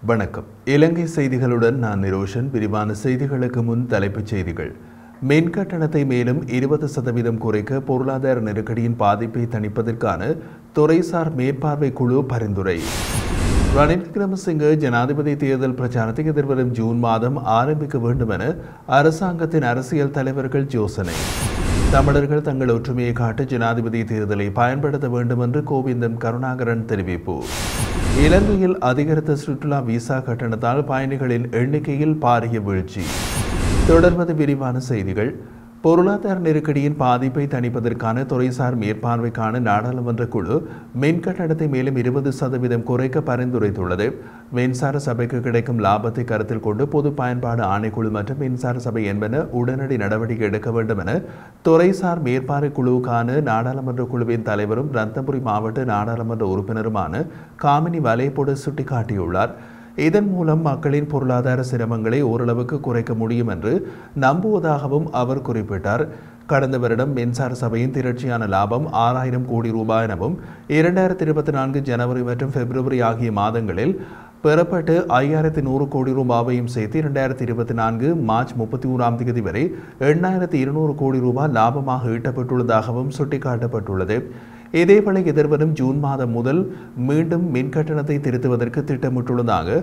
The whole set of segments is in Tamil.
வணக்கம். இலங்கை செய்திகளுடன் நான் நிரோஷன். விரிவான செய்திகளுக்கு முன் தலைப்புச் செய்திகள். மின் கட்டணத்தை மேலும் 20% குறைக்க பொருளாதார நெருக்கடியின் பாதிப்பை தணிப்பதற்கான துறைசார் மேற்பார்வை குழு பரிந்துரை. ரணில் விக்ரமசிங்கே ஜனாதிபதி தேர்தல் பிரச்சாரத்தை எதிர்வரும் ஜூன் மாதம் ஆரம்பிக்க வேண்டும் என அரசாங்கத்தின் அரசியல் தலைவர்கள் யோசனை. தமிழர்கள் தங்கள் ஒற்றுமையை காட்ட ஜனாதிபதி தேர்தலை பயன்படுத்த வேண்டும் என்று கோவிந்தன் கருணாகரன் தெரிவிப்பு. இலங்கையில் அதிகரித்த சுற்றுலா விசா கட்டணத்தால் பயணிகளின் எண்ணிக்கையில் பாரிய வீழ்ச்சி. தொடர்வது விரிவான செய்திகள். பொருளாதார நெருக்கடியின் பாதிப்பை தணிப்பதற்கான துறைசார் மேற்பார்வைக்கான நாடாளுமன்ற குழு மின் கட்டணத்தை மேலும் 20% குறைக்க பரிந்துரைத்துள்ளது. மின்சார சபைக்கு கிடைக்கும் லாபத்தை கருத்தில் கொண்டு பொது பயன்பாடு ஆணைக்குழு மற்றும் மின்சார சபை என்பன உடனடி நடவடிக்கை எடுக்க வேண்டும் என துறைசார் மேற்பார்வை குழுவுக்கான நாடாளுமன்ற குழுவின் தலைவரும் ரத்னபுரி மாவட்ட நாடாளுமன்ற உறுப்பினருமான காமினி வலைப்போடு சுட்டிக்காட்டியுள்ளார். இதன் மூலம் மக்களின் பொருளாதார சிரமங்களை ஓரளவுக்கு குறைக்க முடியும் என்று நம்புவதாகவும் அவர் குறிப்பிட்டார். கடந்த வருடம் மின்சார சபையின் திரட்சியான லாபம் 6000 கோடி ரூபாய் எனவும் 2024 ஜனவரி மற்றும் பிப்ரவரி ஆகிய மாதங்களில் பெறப்பட்டு 5100 கோடி ரூபாவையும் சேர்த்து 2024 மார்ச் 31ஆம் தேதி வரை 8200 கோடி ரூபாய் லாபமாக ஈட்டப்பட்டுள்ளதாகவும் சுட்டிக்காட்டப்பட்டுள்ளது. இதேவேளை எதிர்வரும் ஜூன் மாதம் முதல் மீண்டும் மின் கட்டணத்தை திருத்துவதற்கு திட்டமிட்டுள்ளதாக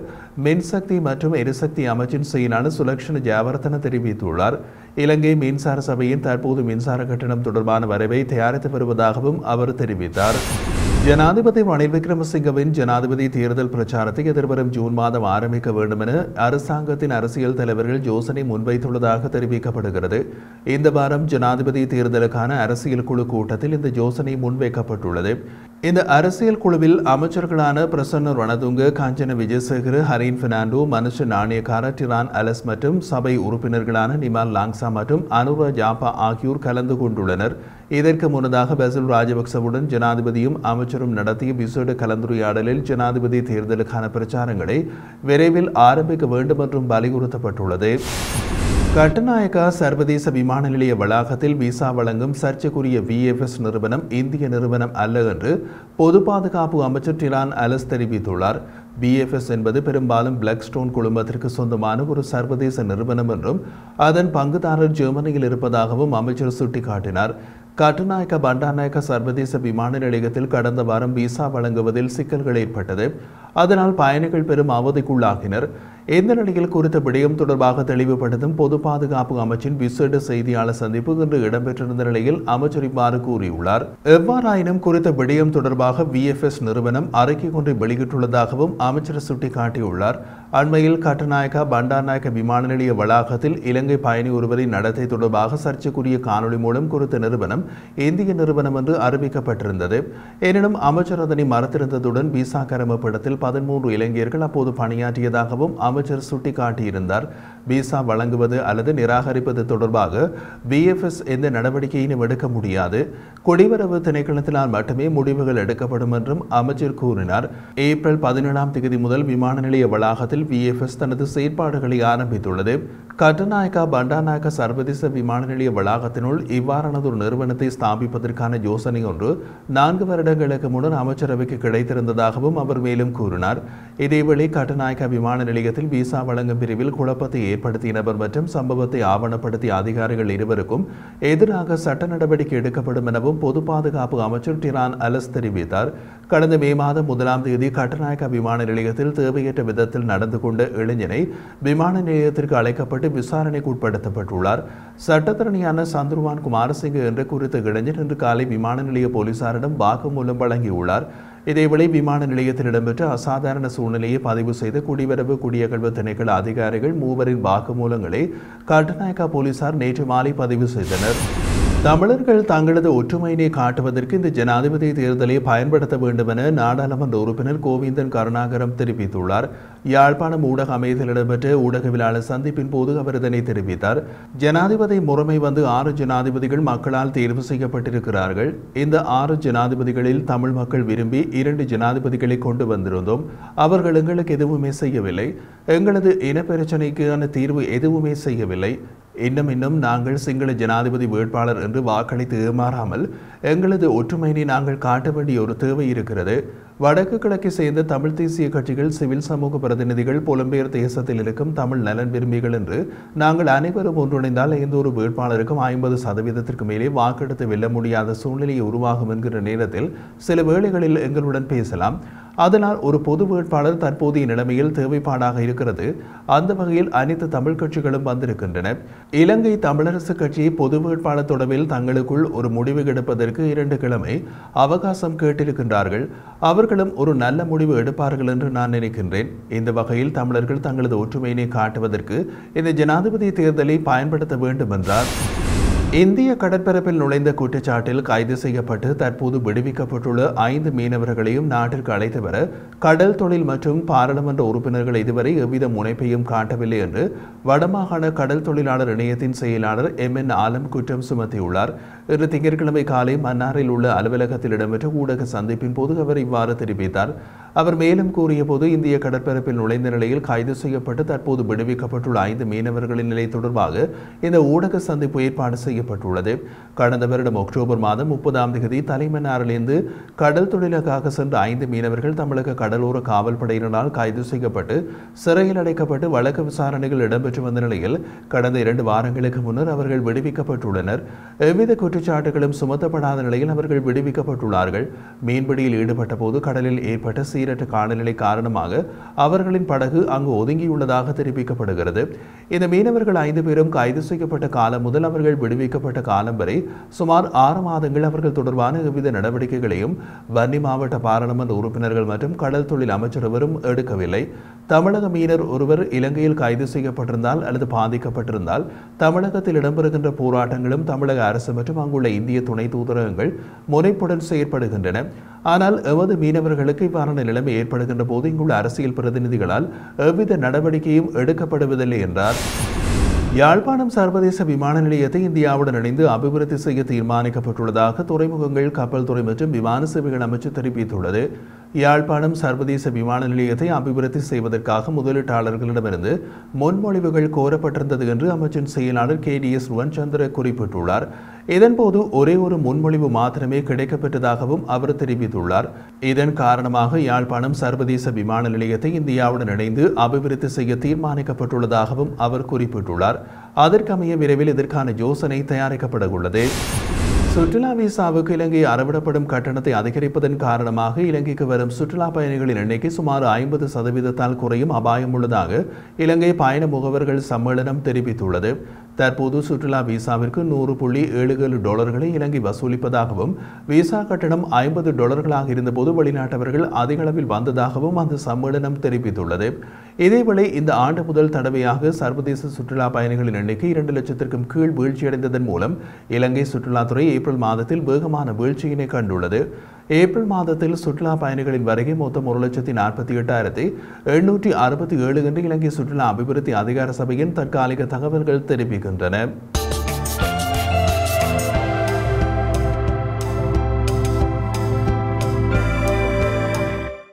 மின்சக்தி மற்றும் எரிசக்தி அமைச்சின் செயலாளர் சுலக்ஷண ஜெயவர்தன தெரிவித்துள்ளார். இலங்கை மின்சார சபையின் தற்போது மின்சார கட்டணம் தொடர்பான வரைவை தயாரித்து வருவதாகவும் அவர் தெரிவித்தார். ஜனாதிபதி ரணில் விக்ரமசிங்கவின் ஜனாதிபதி தேர்தல் பிரச்சாரத்தை எதிர்வரும் ஜூன் மாதம் ஆரம்பிக்க வேண்டும் என அரசாங்கத்தின் அரசியல் தலைவர்கள் யோசனை முன்வைத்துள்ளதாக தெரிவிக்கப்படுகிறது. இந்த வாரம் ஜனாதிபதி தேர்தலுக்கான அரசியல் குழு கூட்டத்தில் இந்த யோசனை முன்வைக்கப்பட்டுள்ளது. இந்த அரசியல் குழுவில் அமைச்சர்களான பிரசன்ன ரணதுங்க, காஞ்சன விஜயசேகர, ஹரீன் பெர்னாண்டோ, மனுஷ நாணயக்கார, டிரான் அலஸ் மற்றும் சபை உறுப்பினர்களான நிமால் லாங்சா மற்றும் அனுரா ஜாப்பா ஆகியோர் கலந்து கொண்டுள்ளனர். இதற்கு முன்னதாக பசில் ராஜபக்சவுடன் ஜனாதிபதியும் அமைச்சரும் நடத்திய விசேட கலந்துரையாடலில் ஜனாதிபதி தேர்தலுக்கான பிரச்சாரங்களை விரைவில் ஆரம்பிக்க வேண்டும் என்றும் வலியுறுத்தப்பட்டுள்ளது. கட்டுநாயக்கா சர்வதேச விமான நிலைய வளாகத்தில் விசா வழங்கும் சர்ச்சைக்குரிய VFS நிறுவனம் இந்திய நிறுவனம் அல்ல என்று பொது பாதுகாப்பு அமைச்சர் டிரான் அலஸ் தெரிவித்துள்ளார். VFS என்பது பெரும்பாலும் பிளாக்ஸ்டோன் குழுமத்திற்கு சொந்தமான ஒரு சர்வதேச நிறுவனம் என்றும் அதன் பங்குதாரர் ஜெர்மனியில் இருப்பதாகவும் அமைச்சர் சுட்டிக்காட்டினார். கட்டுநாயக்க பண்டாநாயக்க சர்வதேச விமான நிலையத்தில் கடந்த வாரம் விசா வழங்குவதில் சிக்கல்கள் ஏற்பட்டது. அதனால் பயணிகள் பெரும் அவதிக்குள்ளாகினர். இந்த நிலையில் குறித்த விடயம் தொடர்பாக தெளிவுபடுத்தும் பொது பாதுகாப்பு அமைச்சின் விசேட செய்தியாளர் சந்திப்பு இன்று இடம்பெற்றிருந்த நிலையில் அமைச்சர் இவ்வாறு கூறியுள்ளார். எவ்வாறாயினும் குறித்த விடயம் தொடர்பாக VFS நிறுவனம் அறிக்கை ஒன்றை வெளியிட்டுள்ளதாகவும் அமைச்சர் சுட்டிக்காட்டியுள்ளார். அண்மையில் கட்டுநாயக்கா பண்டாநாயக்க விமான நிலைய வளாகத்தில் இலங்கை பயணி ஒருவரின் நடத்தை தொடர்பாக சர்ச்சைக்குரிய காணொலி மூலம் குறித்த நிறுவனம் இந்திய நிறுவனம் என்று அறிவிக்கப்பட்டிருந்தது. எனினும் அமைச்சர் அதனை மறுத்திருந்ததுடன் விசா கரமப்படத்தில் 13 இளைஞர்கள் அப்போது பணியாற்றியதாகவும் அமைச்சர் சுட்டிக்காட்டியிருந்தார். விசா வழங்குவது அல்லது நிராகரிப்பது தொடர்பாக VFS எந்த நடவடிக்கையிலும் எடுக்க முடியாது. குடிவரவு திணைக்களத்தினால் மட்டுமே முடிவுகள் எடுக்கப்படும் என்றும் அமைச்சர் கூறினார். ஏப்ரல் 17ஆம் தேதி முதல் விமான நிலைய வளாகத்தில் VFS தனது செயற்பாடுகளை ஆரம்பித்துள்ளது. கட்டுநாயக்கா பண்டாநாயக்க சர்வதேச விமான நிலைய வளாகத்தினுள் இவ்வாறானதொரு நிறுவனத்தை ஸ்தாபிப்பதற்கான யோசனை ஒன்று 4 வருடங்களுக்கு முன்னர் அமைச்சரவைக்கு கிடைத்திருந்ததாகவும் அவர் மேலும் கூறினார். இதேவேளை கட்டுநாயக்கா விமான நிலையத்தில் விசா வழங்கும் பிரிவில் குழப்பத்தை ஏற்படுத்திய நபர் மற்றும் சம்பவத்தை ஆவணப்படுத்திய அதிகாரிகள் இருவருக்கும் எதிராக சட்ட நடவடிக்கை எடுக்கப்படும் எனவும் பொது பாதுகாப்பு அமைச்சர் டிரான் அலஸ் தெரிவித்தார். கடந்த மே மாதம் 1ஆம் தேதி கட்டுநாயக்கா விமான நிலையத்தில் தேவையற்ற விதத்தில் நடந்து கொண்ட இளைஞனை விமான நிலையத்திற்கு அழைக்கப்பட்டு விசாரணைக்கு உட்படுத்தப்பட்டுள்ளார். சட்டத்தரணியான சந்துருவான் குமாரசிங்க என்ற குறித்த இளைஞர் இன்று காலை விமான நிலைய போலீசாரிடம் வாக்குமூலம் வழங்கியுள்ளார். இதேவேளை விமான நிலையத்தில் இடம்பெற்ற அசாதாரண சூழ்நிலையை பதிவு செய்த குடிவரவு குடியகழ்வு திணைக்கள அதிகாரிகள் 3 வாக்குமூலங்களை கட்டுநாயக்கா போலீசார் நேற்று மாலை பதிவு செய்தனர். தமிழர்கள் தங்களது ஒற்றுமையினை காட்டுவதற்கு இந்த ஜனாதிபதி தேர்தலை பயன்படுத்த வேண்டும் என நாடாளுமன்ற உறுப்பினர் கோவிந்தன் கருணாகரன் தெரிவித்துள்ளார். யாழ்ப்பாணம் ஊடக அமையத்தில் இடம்பெற்ற ஊடகவியலாளர் சந்திப்பின் போது அவர் இதனை தெரிவித்தார். ஜனாதிபதி முறைமை வந்து 6 ஜனாதிபதிகள் மக்களால் தேர்வு செய்யப்பட்டிருக்கிறார்கள். இந்த 6 ஜனாதிபதிகளில் தமிழ் மக்கள் விரும்பி 2 ஜனாதிபதிகளை கொண்டு வந்திருந்தோம். அவர்கள் எங்களுக்கு எதுவுமே செய்யவில்லை. எங்களது இனப்பிரச்சனைக்கான தீர்வு எதுவுமே செய்யவில்லை. இன்னும் நாங்கள் சிங்கள ஜனாதிபதி வேட்பாளர் என்று வாக்களித்து ஏமாறாமல் எங்களது ஒற்றுமையினை நாங்கள் காட்ட வேண்டிய ஒரு தேவை இருக்கிறது. வடக்கு கிழக்கை சேர்ந்த தமிழ் தேசிய கட்சிகள், சிவில் சமூக பிரதிநிதிகள், புலம்பெயர் தேசத்தில் இருக்கும் தமிழ் நலன் விரும்பிகள் என்று நாங்கள் அனைவரும் ஒன்றிணைந்தால் எந்த ஒரு வேட்பாளருக்கும் 50% மேலே வாக்கெடுத்து வெல்ல முடியாத சூழ்நிலையை உருவாகும் என்கிற நேரத்தில் சில வேளைகளில் எங்களுடன் பேசலாம். அதனால் ஒரு பொது வேட்பாளர் தற்போதைய நிலைமையில் தேவைப்பாடாக இருக்கிறது. அந்த வகையில் அனைத்து தமிழ் கட்சிகளும் வந்திருக்கின்றன. இலங்கை தமிழரசு கட்சி பொது வேட்பாளர் தொடர்பில் தங்களுக்குள் ஒரு முடிவு எடுப்பதற்கு 2 கிழமை அவகாசம் கேட்டிருக்கின்றார்கள். அவர்களும் ஒரு நல்ல முடிவு எடுப்பார்கள் என்று நான் நினைக்கின்றேன். இந்த வகையில் தமிழர்கள் தங்களது ஒற்றுமையினை காட்டுவதற்கு இந்த ஜனாதிபதி தேர்தலை பயன்படுத்த வேண்டும் என்றார். இந்திய கடற்பரப்பில் நுழைந்த குற்றச்சாட்டில் கைது செய்யப்பட்டு தற்போது விடுவிக்கப்பட்டுள்ள 5 மீனவர்களையும் நாட்டிற்கு அழைத்து வர கடல் தொழில் மற்றும் பாராளுமன்ற உறுப்பினர்கள் இதுவரை எவ்வித முனைப்பையும் காட்டவில்லை என்று வடமாகாண கடல் தொழிலாளர் இணையத்தின் செயலாளர் MN ஆலம் குற்றம் சுமத்தியுள்ளார். இன்று திங்கட்கிழமை காலை மன்னாரில் உள்ள அலுவலகத்தில் இடம்பெற்ற ஊடக சந்திப்பின் போது அவர் இவ்வாறு தெரிவித்தார். அவர் மேலும் கூறிய போது, இந்திய கடற்பரப்பில் நுழைந்த நிலையில் கைது செய்யப்பட்டு தற்போது விடுவிக்கப்பட்டுள்ள 5 மீனவர்களின் நிலை தொடர்பாக இந்த ஊடக சந்திப்பு ஏற்பாடு செய்யப்பட்டுள்ளது. கடந்த வருடம் அக்டோபர் மாதம் 30ஆம் தேதி தலைமன்னாரிலிருந்து கடல் தொழிலுக்காக சென்ற 5 மீனவர்கள் தமிழக கடலோர காவல்படையினரால் கைது செய்யப்பட்டு சிறையில் அடைக்கப்பட்டு வழக்கு விசாரணைகள் இடம்பெற்று வந்த நிலையில் கடந்த 2 வாரங்களுக்கு முன்னர் அவர்கள் விடுவிக்கப்பட்டுள்ளனர். எவ்வித குற்றச்சாட்டுகளும் சுமத்தப்படாத நிலையில் அவர்கள் விடுவிக்கப்பட்டுள்ளார்கள். மீன்பிடியில் ஈடுபட்ட போது கடலில் ஏற்பட்ட சீரற்ற காலநிலை காரணமாக அவர்களின் படகு அங்கு ஒதுங்கியுள்ளதாக தெரிவிக்கப்படுகிறது. இந்த மீனவர்கள் 5 பேரும் கைது செய்யப்பட்ட காலம் முதல் அவர்கள் விடுவிக்கப்பட்ட காலம் வரை சுமார் 6 மாதங்கள் அவர்கள் தொடர்பான எவ்வித நடவடிக்கைகளையும் வன்னி மாவட்ட பாராளுமன்ற உறுப்பினர்கள் மற்றும் கடல் தொழில் அமைச்சர் எவரும் எடுக்கவில்லை. தமிழக மீனர் ஒருவர் இலங்கையில் கைது செய்யப்பட்டிருந்தால் அல்லது பாதிக்கப்பட்டிருந்தால் தமிழகத்தில் இடம்பெறுகின்ற போராட்டங்களும் தமிழக அரசு மற்றும் அங்குள்ள இந்திய துணை தூதரகங்கள் முனைப்புடன் செயற்படுகின்றன. ஆனால் எமது மீனவர்களுக்கு இவ்வாறான நிலைமை ஏற்படுகின்ற போது இங்குள்ள அரசியல் பிரதிநிதிகளால் எவ்வித நடவடிக்கையும் எடுக்கப்படுவதில்லை என்றார். யாழ்ப்பாணம் சர்வதேச விமான நிலையத்தை இந்தியாவுடன் இணைந்து அபிவிருத்தி செய்ய தீர்மானிக்கப்பட்டுள்ளதாக துறைமுகங்கள், கப்பல் துறை மற்றும் விமான சேவைகள் அமைச்சு தெரிவித்துள்ளது. யாழ்ப்பாணம் சர்வதேச விமான நிலையத்தை அபிவிருத்தி செய்வதற்காக முதலீட்டாளர்களிடமிருந்து முன்மொழிவுகள் கோரப்பட்டிருந்தது என்று அமைச்சின் செயலாளர் KDS ருவன்சந்திர குறிப்பிட்டுள்ளார். இதன்போது ஒரே ஒரு முன்மொழிவு மாத்திரமே கிடைக்கப்பெற்றதாகவும் அவர் தெரிவித்துள்ளார். இதன் காரணமாக யாழ்ப்பாணம் சர்வதேச விமான நிலையத்தை இந்தியாவுடன் இணைந்து அபிவிருத்தி செய்ய தீர்மானிக்கப்பட்டுள்ளதாகவும் அவர் குறிப்பிட்டுள்ளார். அதற்கமைய விரைவில் இதற்கான யோசனை தயாரிக்கப்பட உள்ளது. சுற்றுலா விசாவுக்கு இலங்கை அறவிடப்படும் கட்டணத்தை அதிகரிப்பதன் காரணமாக இலங்கைக்கு வரும் சுற்றுலா பயணிகளின் எண்ணிக்கை சுமார் 50% குறையும் அபாயம் உள்ளதாக இலங்கை பயண முகவர்கள் சம்மேளனம் தெரிவித்துள்ளது. தற்போது சுற்றுலா விசாவிற்கு $100.77 இலங்கை வசூலிப்பதாகவும் விசா கட்டணம் $50 இருந்தபோது வெளிநாட்டவர்கள் அதிக அளவில் வந்ததாகவும் அந்த சம்மேளனம் தெரிவித்துள்ளது. இதேவேளை இந்த ஆண்டு முதல் தடவையாக சர்வதேச சுற்றுலா பயணிகளின் எண்ணிக்கை 2 லட்சத்திற்கும் கீழ் வீழ்ச்சியடைந்ததன் மூலம் இலங்கை சுற்றுலாத்துறை ஏப்ரல் மாதத்தில் வேகமான வீழ்ச்சியினை கண்டுள்ளது. ஏப்ரல் மாதத்தில் சுற்றுலா பயணிகளின் வருகை மொத்தம் 1,48,867 என்று இலங்கை சுற்றுலா அபிவிருத்தி அதிகார சபையின் தற்காலிக தகவல்கள் தெரிவிக்கின்றன.